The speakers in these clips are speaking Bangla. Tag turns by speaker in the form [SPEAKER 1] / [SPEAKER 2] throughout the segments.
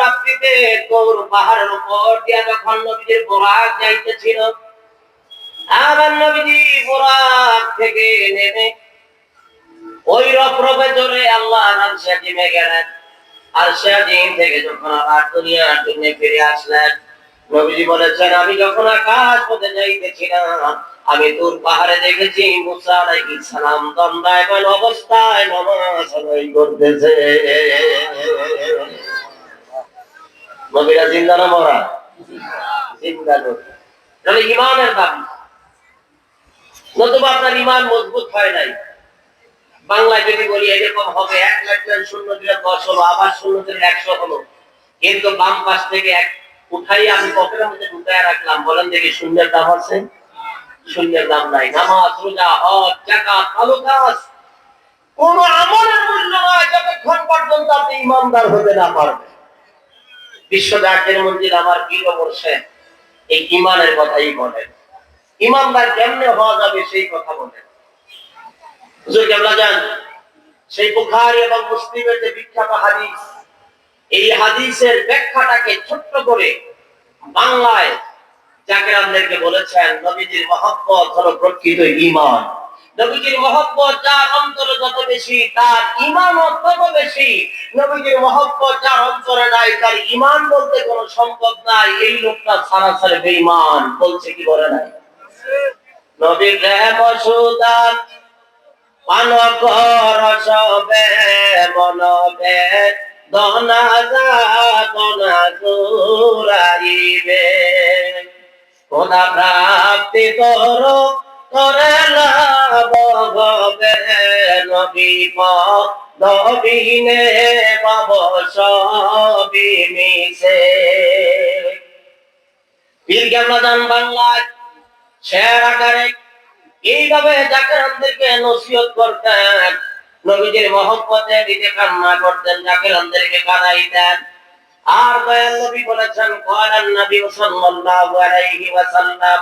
[SPEAKER 1] রাত্রিতে তোর পাহাড়ের উপর দিয়া যখন নবীজির বোরাক যাইতেছিল, আমার নবীজি বোরাক থেকে নেমে ওই রফরফে জোরে আল্লাহর আরশে আজিমে গেলেন। আরশে আজিম থেকে যখন আবার দুনিয়ার জন্য ফিরে আসলেন, নবীজি বলেছেন, আমি যখন আকাশ পথে যাইতেছিলাম, আমি তুর পাহাড়ে দেখেছি মুসা আলাইহিস সালাম দণ্ডায়মান অবস্থায় নামাজ আদায় করতেছে। নবীরা জিন্দা না মরা? জিন্দা নবী। তাহলে ঈমানের দাবি, নতুবা আপনার ঈমান মজবুত হয় নাই। বাংলায় যদি বলি এরকম হবে, 1 লাখ শূন্য দিলে 10 হলো, আবার শূন্য দিলে 100 হলো, কিন্তু বাম পাশ থেকে এক উঠাই আমি পকেটের মধ্যে ঢুকায় রাখলাম। বলেন দেখি শূন্যের দাম আছে? শূন্যের দাম নাই। নামাজ, রোজা, হজ, যাকাত, ভালো কাজ, কোন আমলের মূল্য নয় যতক্ষণ পর্যন্ত আপনি ইমানদার হতে না পারবেন। বিশ্ব জাকের মন্দির আমার প্রিয় বর্ষে এই ইমানের কথাই বলেন। ইমানদার কেমনে হওয়া যাবে সেই কথা বলেন। হুজুর কেবলা জান, সেই বুখারী এবং মুসলিমের যে বিখ্যাত হাদিস, এই হাদিসের ব্যাখ্যাটাকে ছোট্ট করে বাংলায় জাকেরানদেরকে বলেছেন, নবীজির মহব্বত হলো প্রকৃত ঈমান। নবীজির মহব্বত যার অন্তরে যত বেশি, তার ঈমানও তত বেশি। নবীজির মহব্বত যার অন্তরে নাই, তার ঈমান বলতে কোনো সম্পদ নাই। এই লোকটা সরাসরি বেঈমান। বলছে কি বলে নাই? নবীর প্রেম সুদান পান কর সবে মনবে, দনা যাতনা জুড়াইবে, খোদা প্রাপ্তি তোর করে লাভ হবে, নবী নবীনে পাব সবই মিশে। পীর কেবলা জান বাংলায় শের আকারে এইভাবে জাকেরানদেরকে নসিহত করতেন। নবীজির মহব্বতে দিতে কান্না করতেন, জাকেরানদেরকে কাঁদাইতেন। আর দয়াল নবী বলেছেন, ক্বালান নবী সাল্লাল্লাহু আলাইহি ওয়াসাল্লাম,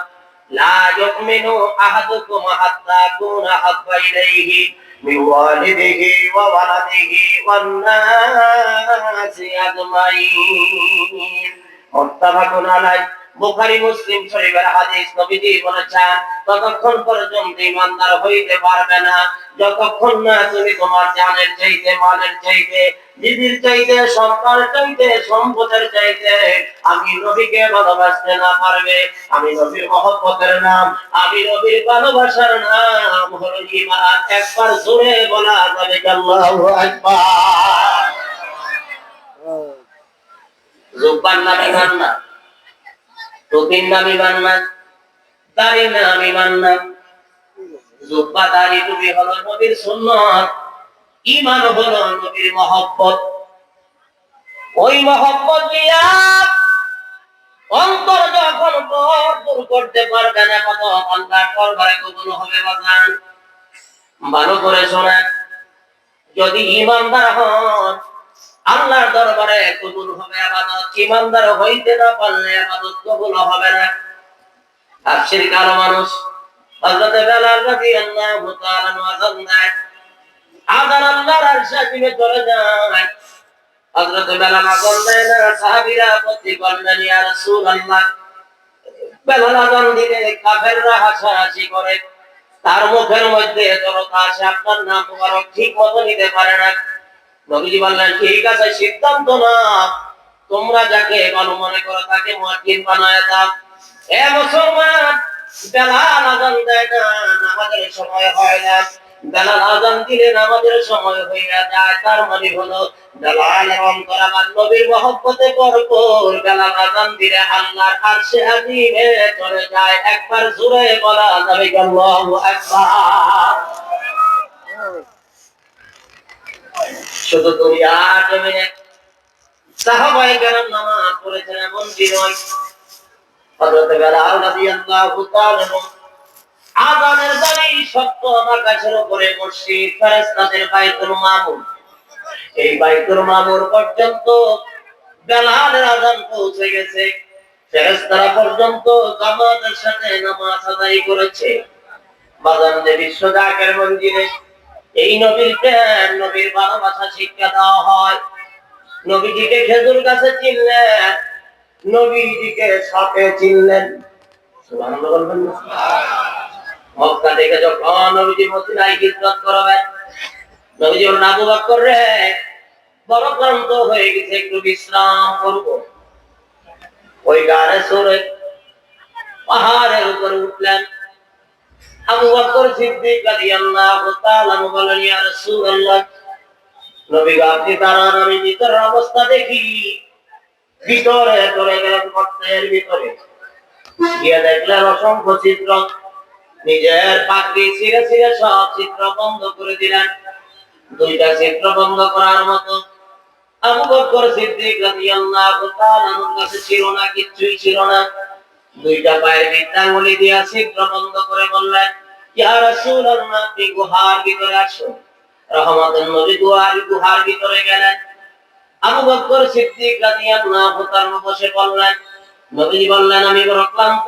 [SPEAKER 1] লা ইউমিনু আহাদুকুম হাত্তা কুনা হাব্বা ইলাইহি মিন ওয়ালিদিহি ওয়া ওয়ালাদিহি ওয়ান নাসি আজমাইন। মুত্তাফাকুন আলাইহি, বুখারী মুসলিম শরীফের হাদিস। নবীজি বলেছেন, ততক্ষণ পর্যন্ত ঈমানদার হইতে পারবে না যতক্ষণ না তুমি তোমার জানের চাইতে, মালের চাইতে, দিদির চাইতে, সন্তানের চাইতে, সম্পদের চাইতে আমি নবীকে ভালোবাসতে না পারবে। আমি নবীর মহব্বতের নাম, আমি নবীর ভালোবাসার নাম হলো ঈমান। একবার জোরে বলা যাবে আল্লাহু আকবার। জুব্বার নাম ঈমান না, টুপির নাম ঈমান না, দাড়ির নাম ঈমান না। জুব্বা, দাড়ি, টুপি হলো নবীর সুন্নাত, ঈমান হলো নবীর মহব্বত। ওই মহব্বত দিয়া অন্তর যখন ভরপুর করতে পারবে না, কত আল্লাহর দরবারে কবুল হবে বাজান। ভালো করে শোনেন, যদি ঈমানদার হন আল্লাহর দরবারে কবুল হবে ইবাদত। ঈমানদার হইতে না পারলে ইবাদত কবুল হবে না। তাফসীর কালো মানুষ হযরত বেলাল রাদিয়াল্লাহু তাআলা আযান দেয়, আযান আল্লাহর আরশে আজিমে চলে যায়। হযরত বেলাল আযান দেয় না, সাহাবীরা আপত্তি করলেন, ইয়া রাসূলুল্লাহ, বেলাল আযান দিলে কাফেররা হাসাহাসি করে, তার মুখের মধ্যে জড়তা আসে, আপনার নাম মুবারক ঠিক মতো নিতে পারে না। নবীজি বললেন, ঠিক আছে, সিদ্ধান্ত নাও, তোমরা যাকে ভালো মনে করো তাকে মুয়াজ্জিন বানায় দাও। এ মুসলমান, বেলাল আযান দেয় না, নামাজের সময় হয় না। বেলাল আযান দিলে নামাজের সময় হইয়া যায়। তার মানে হলো বেলাল অন্তর আমার নবীর মহব্বতে ভরপুর। বেলাল আযান দিলে আল্লাহর আরশে আজিমে চলে যায়। একবার জোরে বলা যাবে আল্লাহু আকবার। শুধু দুনিয়ার জমিনে সাহাবায়ে কেরাম নামাজ পড়েছেন এমন দিন নয়। হযরত বেলাল রাদিয়াল্লাহু তাআলা আযানের দাঁড়ি সত্য আকাশের উপরে মসজিদ, ফেরেশতাদের বাইতুল মামুর, এই বাইতুল মামুর পর্যন্ত বেলালের আযান পৌঁছে গেছে। ফেরেশতারা পর্যন্ত জামাতের সাথে নামাজ আদায় করেছে। বাজান যে বিশ্ব জাকের মন্দিরে এই নবীর প্রেম, নবীর ভালোবাসা শিক্ষা দেওয়া হয়। নবীজিকে খেজুর গাছে চিনলেন, নবীজিকে সাপে চিনলেন। সুবহানাল্লাহ বলবেন না? মক্কা থেকে যখন নবীজি মদিনায় হিজরত করবেন, নবীজি বললেন আবু বকর রে, বড় ক্লান্ত হয়ে গেছে, একটু বিশ্রাম করব। ওই গাড়ে চড়ে পাহাড়ের উপরে উঠলেন। আবু বকর সিদ্দিক রাদিয়াল্লাহু তাআলা বলেন, ইয়া রাসূলুল্লাহ, নবী গো আপনি দাঁড়ান, আমি ভিতরের অবস্থা দেখি। ভিতরে চলে গেলেন, গর্তের ভিতরে গিয়ে দেখলেন অসংখ্য ছিদ্র। নিজের পাগড়ি ছিঁড়ে ছিঁড়ে সব ছিদ্র বন্ধ করে দিলেন। দুইটা ছিদ্র বন্ধ করার মতো আবু বকর সিদ্দিক রাদিয়াল্লাহু তাআলার কাছে ছিল না, কিচ্ছুই ছিল না। দুইটা পায়ের বৃদ্ধাঙ্গুলি দিয়া ছিদ্র বন্ধ করে বললেন, ইয়া রাসূলুল্লাহ, আপনি গুহার ভিতরে আসুন। রহমতের নবী গুহার ভিতরে গেলেন। আবু বকর সিদ্দিক রাদিয়াল্লাহু তাআলা বসে বললেন, নবী বললেন, আমি বড় ক্লান্ত,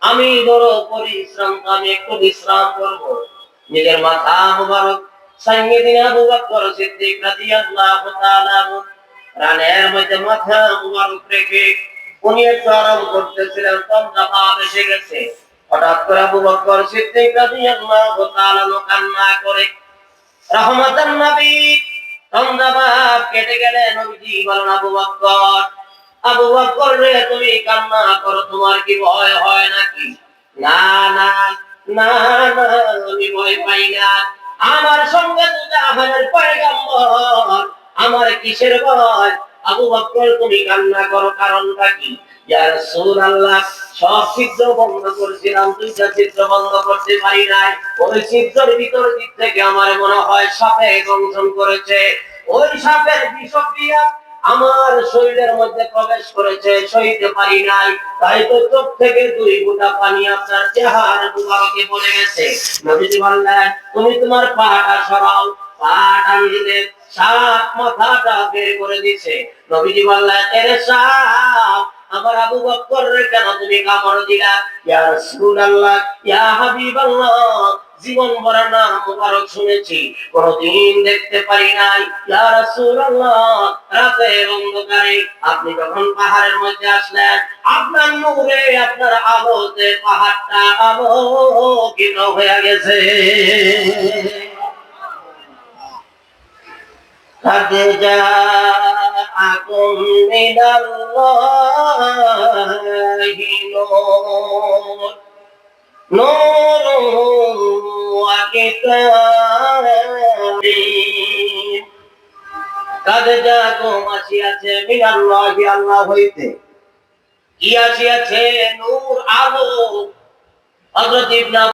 [SPEAKER 1] আমি বড় পরিশ্রান্ত, আমি একটু বিশ্রাম করব। নিজের মাথা মুবারক সাইয়ে দিন আবু বকর সিদ্দিক রাদিয়াল্লাহু তাআলা রানের মধ্যে মাথা মুবারক রেখে উনি একটু আরাম করতেছিলেন। তন্দ্রা ভাব এসে গেছে। হঠাৎ করে আবু বকর সিদ্দিক রাদিয়াল্লাহু তাআলা কান্না করে রহমতের নবী তন্দ্রা ভাব কেটে গেলে নবীজি বলেন, আবু বকর রে, তুমি কান্না করো, তোমার কি ভয় হয় নাকি? না না না না, আমি ভয় পাই না, আমার সঙ্গে তো জাহানের পয়গম্বর, আমার কিসের ভয়? আবু বকর তুমি কান্না করো, কারণটা কি? ইয়া রাসূলুল্লাহ, সব ছিদ্র বন্ধ করেছিলাম, দুইটা ছিদ্র বন্ধ করতে পারি নাই। ওই ছিদ্রের ভিতর দিক থেকে আমার মনে হয় সাপে দংশন করেছে। ওই সাপের বিষক্রিয়া আমার শরীরের মধ্যে প্রবেশ করেছে, সইতে পারি নাই। তাই তো চোখ থেকে দুই ফোঁটা পানি আপনার চেহারা মুবারকে পড়ে গেছে। নবীজি বললেন, তুমি তোমার পাটা সরাও। পা টান দিলে সাপ মাথাটা বের করে দিছে। নবীজি বললেন, এরে সাপ, আমার আবু বকর রে কেন তুমি কামড় দিলা? ইয়া রাসূলুল্লাহ, ইয়া হাবিবাল্লাহ, জীবন ভরা নাম মুবারক শুনেছি, কোনদিন দেখতে পারি নাই। ইয়া রাসূলুল্লাহ, রাতের অন্ধকারে আপনি যখন পাহাড়ের মধ্যে আসলেন, আপনার নূরে, আপনার আলোতে পাহাড়টা আলোকিত হয়ে গেছে। قد جاءكم من الله نور نور وكتاب قد جاءكم আসিয়াছে من الله, আল্লাহ হইতে। কি আসিয়াছে? নূর, আলো। হযরত ইবনে